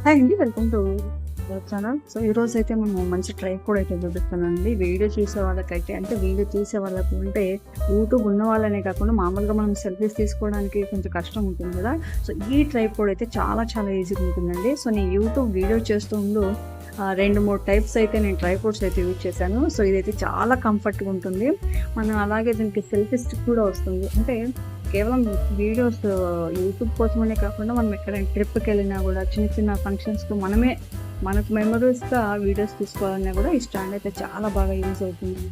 Hi అండి, welcome to channel. So ఈ రోజు అయితే మనం మంచి ట్రైపాడ్ అయితే చూపిస్తానండి. వీడియో చూసే వాళ్ళకైతే, అంటే వీడియో తీసే వాళ్ళకు అంటే యూట్యూబ్ ఉన్న వాళ్ళనే కాకుండా మామూలుగా మనం సెల్ఫీస్ తీసుకోవడానికి కొంచెం కష్టం ఉంటుంది కదా. సో ఈ ట్రైపాడ్ అయితే చాలా చాలా ఈజీగా ఉంటుందండి. సో నేను యూట్యూబ్ వీడియో చేస్తూ ఉండు 2-3 టైప్స్ అయితే నేను ట్రైపాడ్స్ అయితే యూజ్ చేశాను. సో ఇదైతే చాలా కంఫర్ట్గా ఉంటుంది. మనం అలాగే దీనికి సెల్ఫీ స్టిక్ కూడా వస్తుంది. అంటే కేవలం వీడియోస్ యూట్యూబ్ కోసమనే కాకుండా మనం ఎక్కడైనా ట్రిప్కి వెళ్ళినా కూడా చిన్న చిన్న ఫంక్షన్స్కి మనకు మెమరీస్గా వీడియోస్ తీసుకోవాలన్నా కూడా ఈ స్టాండ్ అయితే చాలా బాగా యూజ్ అవుతుంది.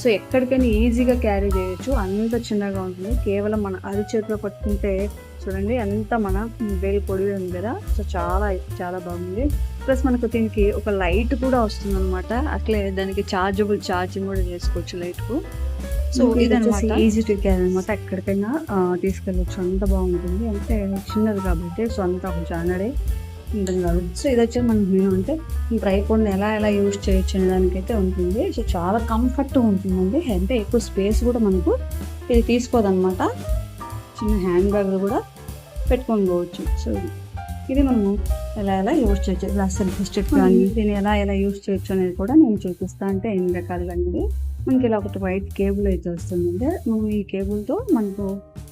సో ఎక్కడికైనా ఈజీగా క్యారీ చేయొచ్చు. అంత చిన్నగా ఉంటుంది. కేవలం మన అరిచేతిలో పట్టుకుంటే చూడండి అంతా మన వేలు పొడి ఉంది కదా. సో చాలా చాలా బాగుంది. ప్లస్ మనకు దీనికి ఒక లైట్ కూడా వస్తుంది అనమాట. అట్లే దానికి ఛార్జింగ్ కూడా చేసుకోవచ్చు లైట్కు. సో ఇదనమాట ఈజీ టు క్యారీ అనమాట. ఎక్కడికైనా తీసుకెళ్ళచ్చు. అంత బాగుంటుంది. అంటే చిన్నది కాబట్టి సో అంతా ఒక జానడే ఉంటుంది కాబట్టి. సో ఇది వచ్చి మనకి అంటే ట్రైపాడ్ని ఎలా యూజ్ చేయొచ్చు అనే దానికైతే ఉంటుంది. సో చాలా కంఫర్ట్గా ఉంటుందండి. అంటే ఎక్కువ స్పేస్ కూడా మనకు ఇది తీసుకోదన్నమాట. చిన్న హ్యాండ్ బ్యాగ్ కూడా పెట్టుకొని పోవచ్చు. సో ఇది మనము ఎలా యూజ్ చేయొచ్చు, ఇలా సెల్ఫీ స్టిక్ కానీ దీన్ని ఎలా యూజ్ చేయొచ్చు అనేది కూడా నేను చూపిస్తా. అంటే ఎన్ని రకాలుగా అనేది మనకి ఇలా ఒకటి వైట్ కేబుల్ అయితే వస్తుందంటే మనం ఈ కేబుల్తో మనకు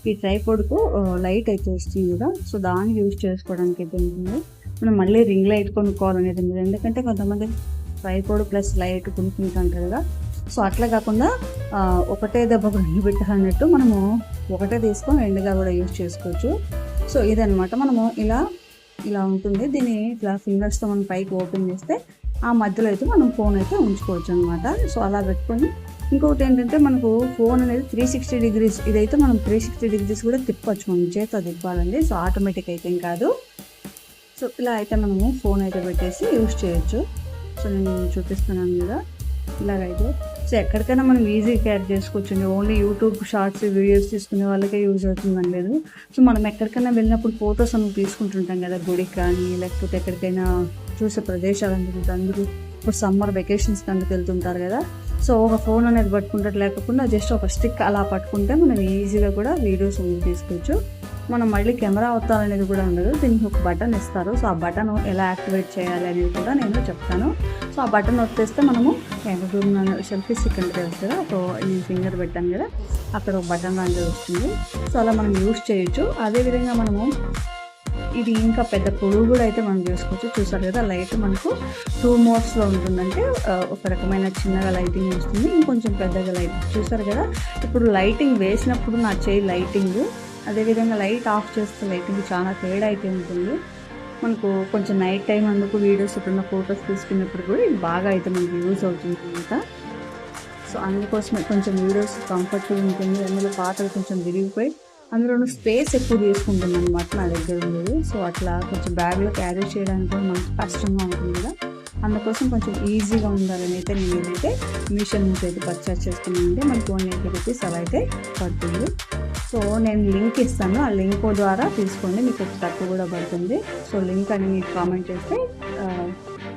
ఈ ట్రైపాడ్కు లైట్ అయితే వస్తుంది కదా. సో దాన్ని యూజ్ చేసుకోవడానికి అయితే ఉంటుంది. మనం మళ్ళీ రింగ్ లైట్ కొనుక్కోవాలనేది ఉంది. ఎందుకంటే కొంతమంది ట్రైపాడ్ ప్లస్ లైట్ కొనుక్కుంటుంటారు కదా. సో అట్లా కాకుండా ఒకటే దెబ్బకు రెండు పెట్టాలన్నట్టు మనము ఒకటే తీసుకొని రెండుగా కూడా యూజ్ చేసుకోవచ్చు. సో ఇదనమాట. మనము ఇలా ఉంటుంది. దీన్ని ఇట్లా ఫింగర్స్తో మనం పైకి ఓపెన్ చేస్తే ఆ మధ్యలో అయితే మనం ఫోన్ అయితే ఉంచుకోవచ్చు అనమాట. సో అలా పెట్టుకొని ఇంకొకటి ఏంటంటే మనకు ఫోన్ అనేది 360 డిగ్రీస్, ఇదైతే మనం 360 డిగ్రీస్ కూడా తిప్పచ్చు. మనం చేత తిప్పాలండి. సో ఆటోమేటిక్ అయితే ఏం కాదు. సో ఇలా అయితే మనము ఫోన్ అయితే పెట్టేసి యూజ్ చేయొచ్చు. సో నేను చూపిస్తున్నాను కదా ఇలాగైతే. సో ఎక్కడికైనా మనం ఈజీగా క్యారీ చేసుకోవచ్చు. ఓన్లీ యూట్యూబ్ షార్ట్స్ వీడియోస్ తీసుకునే వాళ్ళకే యూజ్ అవుతుందని లేదు. సో మనం ఎక్కడికైనా వెళ్ళినప్పుడు ఫొటోస్ మనం తీసుకుంటుంటాం కదా, గుడికి కానీ లేకపోతే ఎక్కడికైనా చూసే ప్రదేశాలు అందరూ ఇప్పుడు సమ్మర్ వెకేషన్స్ అందుకు వెళ్తుంటారు కదా. సో ఒక ఫోన్ అనేది పట్టుకుంటే లేకుండా జస్ట్ ఒక స్టిక్ అలా పట్టుకుంటే మనం ఈజీగా కూడా వీడియోస్ తీసుకోవచ్చు. మనం మళ్ళీ కెమెరా అవుతారనేది కూడా ఉండదు. దీనికి ఒక బటన్ ఇస్తారు. సో ఆ బటన్ ఎలా యాక్టివేట్ చేయాలి అనేది కూడా నేను చెప్తాను. సో ఆ బటన్ వచ్చేస్తే మనము సెల్ఫీ స్టిక్ అంటే తెలుసు కదా. సో నేను ఫింగర్ పెట్టాను కదా, అక్కడ ఒక బటన్ అనేది వస్తుంది. సో అలా మనం యూజ్ చేయొచ్చు. అదేవిధంగా మనము ఇది ఇంకా పెద్ద పొడుగు కూడా అయితే మనం చేసుకోవచ్చు. చూసారు కదా లైట్ మనకు 2 మోడ్స్లో ఉంటుందంటే ఒక రకమైన చిన్నగా లైటింగ్ వస్తుంది, ఇంకొంచెం పెద్దగా లైటింగ్. చూసారు కదా ఇప్పుడు లైటింగ్ వేసినప్పుడు నా చేయి లైటింగ్, అదేవిధంగా లైట్ ఆఫ్ చేస్తే లైటింగ్ చాలా తేడా అయితే ఉంటుంది. మనకు కొంచెం నైట్ టైం అందుకు వీడియోస్ ఎప్పుడన్నా ఫొటోస్ తీసుకున్నప్పుడు కూడా ఇది బాగా అయితే మనకు యూజ్ అవుతుంది అనమాట. సో అందుకోసమే కొంచెం వీడియోస్ కంఫర్ట్గా ఉంటుంది. అందులో పాటలు కొంచెం విరిగిపోయి అందులో స్పేస్ ఎక్కువ తీసుకుంటుంది అనమాట నా దగ్గర ఉండేది. సో అట్లా కొంచెం బ్యాగ్లో క్యారీ చేయడానికి కూడా మనకు కష్టంగా ఉంటుంది కదా. అందుకోసం కొంచెం ఈజీగా ఉండాలని అయితే నేను ఏదైతే మీషో నుంచి అయితే పర్చేస్ చేసుకున్నానంటే మనకి 180 రూపీస్ అలా అయితే పడుతుంది. సో నేను లింక్ ఇస్తాను. ఆ లింక్ ద్వారా తీసుకోండి, మీకు తక్కువ కూడా పడుతుంది. సో లింక్ అని మీకు కామెంట్ చేస్తే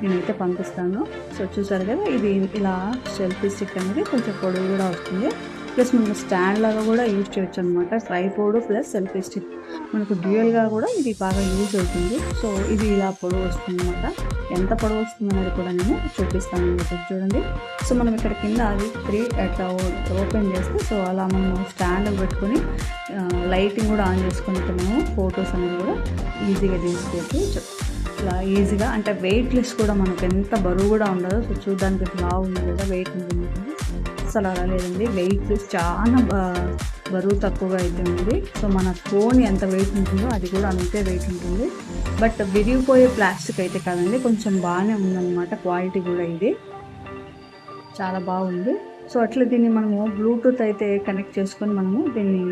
నేనైతే పంపిస్తాను. సో చూసారు కదా ఇది ఇలా సెల్ఫీ స్టిక్ అనేది కొంచెం పొడవు కూడా వస్తుంది. ప్లస్ మనం స్టాండ్ లాగా కూడా యూజ్ చేయొచ్చు అనమాట. ట్రైపాడ్ ప్లస్ సెల్ఫీ స్టిక్ మనకు డ్యూయల్గా కూడా ఇది బాగా యూజ్ అవుతుంది. సో ఇది ఇలా పొడవు వస్తుంది అనమాట. ఎంత పొడవు వస్తుంది అనేది కూడా నేను చూపిస్తాను అనమాట. చూడండి. సో మనం ఇక్కడ కింద అది 3 అట్లా ఓపెన్ చేస్తే సో అలా మనం స్టాండ్ పెట్టుకొని లైటింగ్ కూడా ఆన్ చేసుకుంటే మనము ఫొటోస్ అనేది కూడా ఈజీగా తీసుకోవచ్చు. ఇలా ఈజీగా అంటే వెయిట్లెస్ కూడా మనకు ఎంత బరువు కూడా ఉండదు. సో చూడడానికి లావు ఉంది కదా, వెయిట్ ఉంటుంది. అసలు అలా లేదండి, వెయిట్ చాలా బరువు తక్కువగా అయితే ఉంది. సో మన ఫోన్ ఎంత వెయిట్ ఉంటుందో అది కూడా అంతే వెయిట్ ఉంటుంది. బట్ విరిగిపోయే ప్లాస్టిక్ అయితే కాదండి, కొంచెం బాగానే ఉందన్నమాట. క్వాలిటీ కూడా ఇది చాలా బాగుంది. సో అట్లా దీన్ని మనము బ్లూటూత్ అయితే కనెక్ట్ చేసుకొని మనము దీన్ని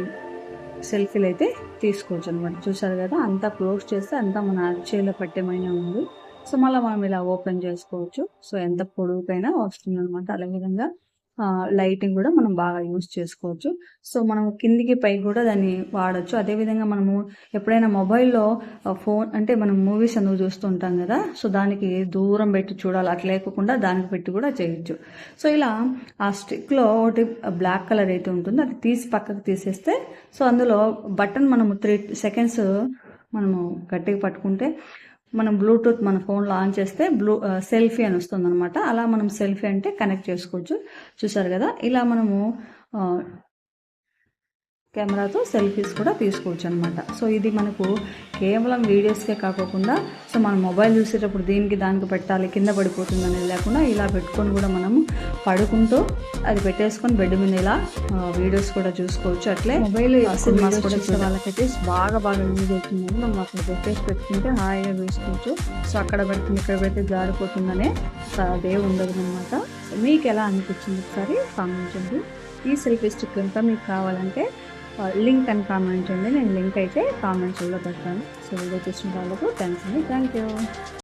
సెల్ఫీలు అయితే తీసుకోవచ్చు అనమాట. చూసారు కదా అంతా క్లోజ్ చేస్తే అంతా మన అరచేలో పట్టేమైనా ఉంది. సో మళ్ళీ మనం ఇలా ఓపెన్ చేసుకోవచ్చు. సో ఎంత పొడవుకైనా వస్తుంది అనమాట. అదేవిధంగా లైటింగ్ కూడా మనం బాగా యూజ్ చేసుకోవచ్చు. సో మనం కిందికి పైకి కూడా దాన్ని వాడచ్చు. అదేవిధంగా మనము ఎప్పుడైనా మొబైల్లో ఫోన్ అంటే మనం మూవీస్ అందుకు చూస్తూ ఉంటాం కదా. సో దానికి దూరం పెట్టి చూడాలి, అట్లా లేకుండా దానికి పెట్టి కూడా చేయొచ్చు. సో ఇలా ఆ స్టిక్లో ఒకటి బ్లాక్ కలర్ అయితే ఉంటుందో అది తీసి పక్కకు తీసేస్తే సో అందులో బటన్ మనము 3 సెకండ్స్ మనము గట్టిగా పట్టుకుంటే మనం బ్లూటూత్ మన ఫోన్లో ఆన్ చేస్తే సెల్ఫీ అని వస్తుంది అనమాట. అలా మనం సెల్ఫీ అంటే కనెక్ట్ చేసుకోవచ్చు. చూసారు కదా, ఇలా మనము కెమెరాతో సెల్ఫీస్ కూడా తీసుకోవచ్చు అనమాట. సో ఇది మనకు కేవలం వీడియోస్కే కాకుండా, సో మనం మొబైల్ చూసేటప్పుడు దానికి పెట్టాలి, కింద పడిపోతుంది అనేది లేకుండా ఇలా పెట్టుకొని కూడా మనము పడుకుంటూ అది పెట్టేసుకొని బెడ్ మీద ఇలా వీడియోస్ కూడా చూసుకోవచ్చు. అట్లే మొబైల్ సినిమాస్ కూడా చూసే వాళ్ళకైతే బాగా యూజ్ అవుతుందని మనం అక్కడ పెట్టేసి పెట్టుకుంటే హాయిగా చూసుకోవచ్చు. సో అక్కడ పెడుతుంది ఇక్కడ పెడితే జారిపోతుందనే అదే ఉండదు అనమాట. మీకు ఎలా అనిపించింది ఒకసారి కామెంట్ చేయండి. ఈ సెల్ఫీ స్టిక్ కనుక మీకు కావాలంటే లింక్ అని కామెంట్ చేయండి. నేను లింక్ అయితే కామెంట్స్లో పెడతాను. సో వీడియో చూసిన వాళ్ళకు థ్యాంక్స్ అండి. Thank you.